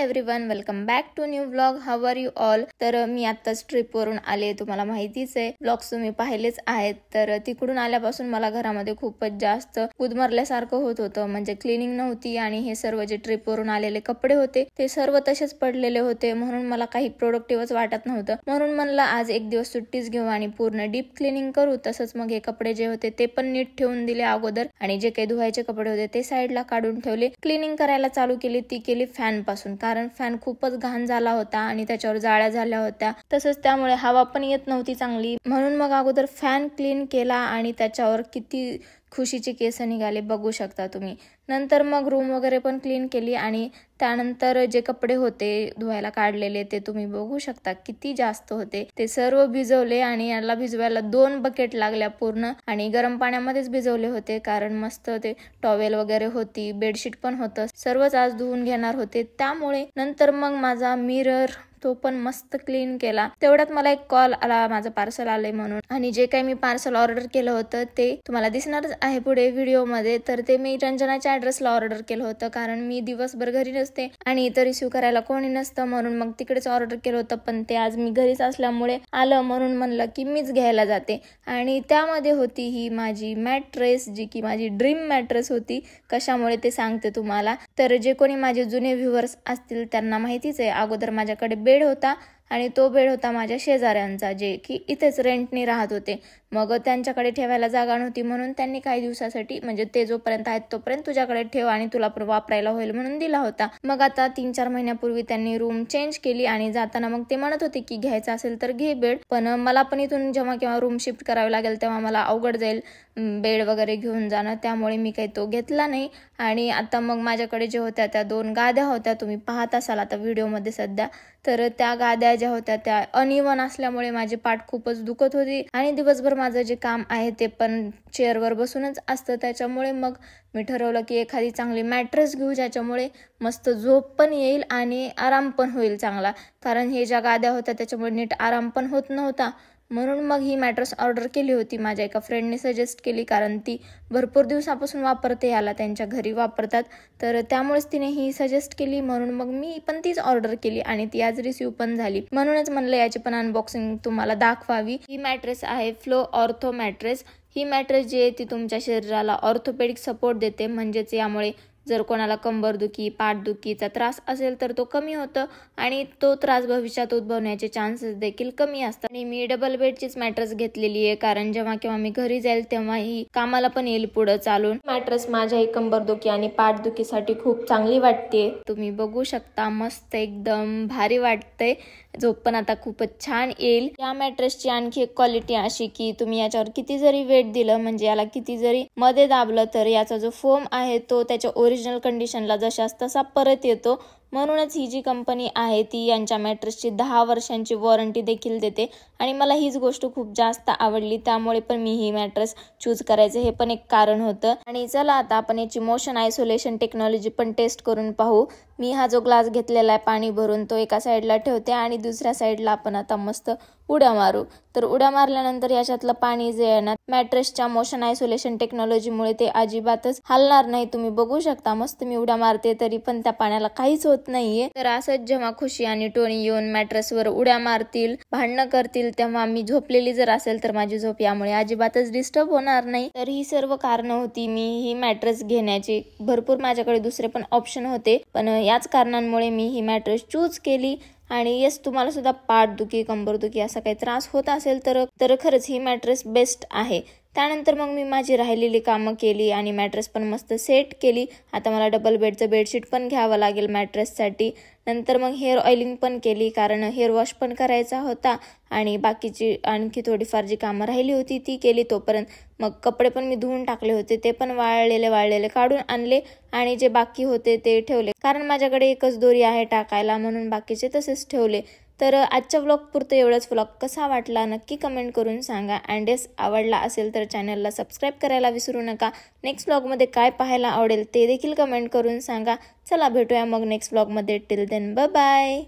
Everyone, welcome back to new vlog. How are you all. तर मी आत्ताच ट्रिपवरून आले. तुम्हाला माहितीच आहे, व्लॉग्स तुम्ही पाहिलेच आहेत. तर तिकडून आल्यापासून मला घरामध्ये खूपच जास्त गुदमरल्यासारखं होत होतं. म्हणजे क्लिनिंग नव्हती आणि हे सर्व जे ट्रिपवरून आलेले कपडे होते ते सर्व तसेच पडलेले होते. म्हणून मला काही प्रोडक्टिव्हच वाटत नव्हतं. म्हणून म्हणलं आज एक दिवस सुट्टीच घेऊ आणि पूर्ण डीप क्लिनिंग करू. तसंच मग हे कपडे जे होते ते पण नीट ठेवून दिले अगोदर आणि जे काही धुवायचे कपडे होते ते साईडला काढून ठेवले. क्लिनिंग करायला चालू केली. ती केली फॅन पासून, कारण फॅन खूपच घाण झाला होता आणि त्याच्यावर जाळ्या झाल्या होत्या. तसंच त्यामुळे हवा पण येत नव्हती चांगली. म्हणून मग अगोदर फॅन क्लीन केला आणि त्याच्यावर किती खुशीचे केस निघाले बघू शकता तुम्ही. नंतर मग रूम वगैरे पण क्लीन केली आणि त्यानंतर जे कपडे होते धुवायला काढलेले ते तुम्ही बघू शकता किती जास्त होते. ते सर्व भिजवले आणि याला भिजवायला 2 बकेट लागल्या पूर्ण आणि गरम पाण्यामध्येच भिजवले होते, कारण मस्त ते टॉवेल वगैरे होती, बेडशीट पण होतं, सर्वच आज धुवून घेणार होते. त्यामुळे नंतर मग माझा मिरर तो पण मस्त क्लीन केला. तेवढ्यात मला एक कॉल आला, माझं पार्सल आलंय म्हणून. आणि जे काही मी पार्सल ऑर्डर केलं होतं ते तुम्हाला दिसणारच आहे पुढे व्हिडिओ मध्ये. तर ते मी रंजनाच्या ऍड्रेसला ऑर्डर केलं होतं, कारण मी दिवसभर घरी नसते आणि इथं रिसीव करायला कोणी नसतं, म्हणून मग तिकडेच ऑर्डर केलं होतं. पण ते आज मी घरीच असल्यामुळे आलं, म्हणून म्हणलं की मीच घ्यायला जाते. आणि त्यामध्ये होती ही माझी मॅट्रेस, जी की माझी ड्रीम मॅट्रेस होती. कशामुळे ते सांगते तुम्हाला. तर जे कोणी माझे जुने व्ह्युअर्स असतील त्यांना माहितीच आहे, अगोदर माझ्याकडे बेड होता आणि तो बेड होता माझ्या शेजाऱ्यांचा, जे की इथेच रेंटने राहत होते. मग त्यांच्याकडे ठेवायला जागा नव्हती, म्हणून त्यांनी काही दिवसासाठी, म्हणजे ते जोपर्यंत आहेत तोपर्यंत तुझ्याकडे ठेव आणि तुला पण वापरायला होईल म्हणून दिला होता. मग आता 3-4 महिन्यापूर्वी त्यांनी रूम चेंज केली आणि जाताना मग ते म्हणत होते की घ्यायचं असेल तर घे बेड, पण मला पण इथून जेव्हा केव्हा रूम शिफ्ट करावी लागेल तेव्हा मला अवघड जाईल बेड वगैरे घेऊन जाणं. त्यामुळे मी काही तो घेतला नाही. आणि आता मग माझ्याकडे जे होत्या त्या 2 गाद्या होत्या, तुम्ही पाहत असाल आता व्हिडिओमध्ये सध्या. तर त्या गाद्या ज्या होत्या त्या अनइवन असल्यामुळे माझी पाठ खूपच दुखत होती आणि दिवसभर माझं जे काम आहे ते पण चेअरवर बसूनच असतं. त्याच्यामुळे मग मी ठरवलं की एखादी चांगली मॅट्रेस घेऊ, ज्याच्यामुळे मस्त झोप पण येईल आणि आराम पण होईल चांगला, कारण हे ज्या गाद्या होत्या त्याच्यामुळे नीट आराम पण होत नव्हता. म्हणून मग ही मॅट्रेस ऑर्डर केली होती. माझ्या एका फ्रेंडने सजेस्ट केली, कारण ती भरपूर दिवसापासून वापरते, याला त्यांच्या घरी वापरतात. तर त्यामुळेच तिने ही सजेस्ट केली, म्हणून मग मी पण तीच ऑर्डर केली आणि ती आज रिसीव पण झाली. म्हणूनच म्हणलं याची पण अनबॉक्सिंग तुम्हाला दाखवावी. ही मॅट्रेस आहे फ्लो ऑर्थो मॅट्रेस. ही मॅट्रेस जी आहे ती तुमच्या शरीराला ऑर्थोपेडिक सपोर्ट देते, म्हणजेच यामुळे जर कोणाला कंबरदुखी, पाठदुखीचा त्रास असेल तर तो कमी होतं आणि तो त्रास भविष्यात उद्भवण्याचे चान्सेस देखील कमी असतात. आणि मी डबल बेडचीच मॅट्रेस घेतलेली आहे, कारण जेव्हा केव्हा मी घरी जाईल तेव्हा ही कामाला पण येईल पुढे चालून. मॅट्रेस माझ्या ही कंबरदुखी आणि पाठदुखीसाठी खूप चांगली वाटते. तुम्ही बघू शकता, मस्त एकदम भारी वाटते. झोप पण आता खूपच छान येईल. या मॅट्रेसची आणखी एक क्वालिटी अशी की तुम्ही याच्यावर किती जरी वेट दिलं, म्हणजे याला किती जरी मध्ये दाबलं, तर याचा जो फोम आहे तो त्याच्या ओरिजिनल कंडिशनला जशास तसा परत येतो. म्हणूनच ही जी कंपनी आहे ती यांच्या मॅट्रेसची 10 वर्षांची वॉरंटी देखील देते आणि मला हीच गोष्ट खूप जास्त आवडली. त्यामुळे पण मी ही मॅट्रेस चूज करायचं हे पण एक कारण होतं. आणि चला आता आपण याची मोशन आयसोलेशन टेक्नॉलॉजी पण टेस्ट करून पाहू. मी हा जो ग्लास घेतलेला आहे पाणी भरून तो एका साईडला ठेवते आणि दुसऱ्या साईडला आपण आता मस्त उड्या मारू. तर उड्या मारल्यानंतर याच्यातलं पाणी जे आहे ना, मॅट्रेसच्या मोशन आयसोलेशन टेक्नॉलॉजीमुळे ते अजिबातच हलणार नाही. तुम्ही बघू शकता, मस्त मी उड्या मारते तरी पण त्या पाण्याला काहीच होत नाहीये. तर असंच जेव्हा खुशी आणि टोनी येऊन मॅट्रेसवर उड्या मारतील, भांडणं करतील, तेव्हा मी झोपलेली जर असेल तर माझी झोप यामुळे अजिबातच डिस्टर्ब होणार नाही. तर ही सर्व कारणं होती मी ही मॅट्रेस घेण्याची. भरपूर माझ्याकडे दुसरे पण ऑप्शन होते, पण याच कारणांमुळे मी ही मॅट्रेस चूज केली. आणि येस, तुम्हाला सुद्धा पाठदुखी, कंबरदुखी असा काही त्रास होत असेल तर खरंच ही मॅट्रेस बेस्ट आहे. त्यानंतर मग मी माझी राहिलेली कामं केली आणि मॅट्रेस पण मस्त सेट केली. आता मला डबल बेडचं बेडशीट पण घ्यावं लागेल मॅट्रेससाठी. नंतर मग हेअर ऑइलिंग पण केली, कारण हेअर वॉश पण करायचा होता आणि बाकीची आणखी थोडीफार जी कामं राहिली होती ती केली. तोपर्यंत मग कपडे पण मी धुवून टाकले होते, ते पण वाळलेले काढून आणले आणि जे बाकी होते ते ठेवले, कारण माझ्याकडे एकच दोरी आहे टाकायला, म्हणून बाकीचे तसेच ठेवले. तर आजच्या व्लॉग पुरतं एवढंच. व्लॉग कसा वाटला नक्की कमेंट करून सांगा. अँड येस, आवडला असेल तर चॅनलला सबस्क्राईब करायला विसरू नका. नेक्स्ट व्लॉगमध्ये काय पाहायला आवडेल ते देखील कमेंट करून सांगा. चला भेटूया मग नेक्स्ट व्लॉगमध्ये. Till then bye bye.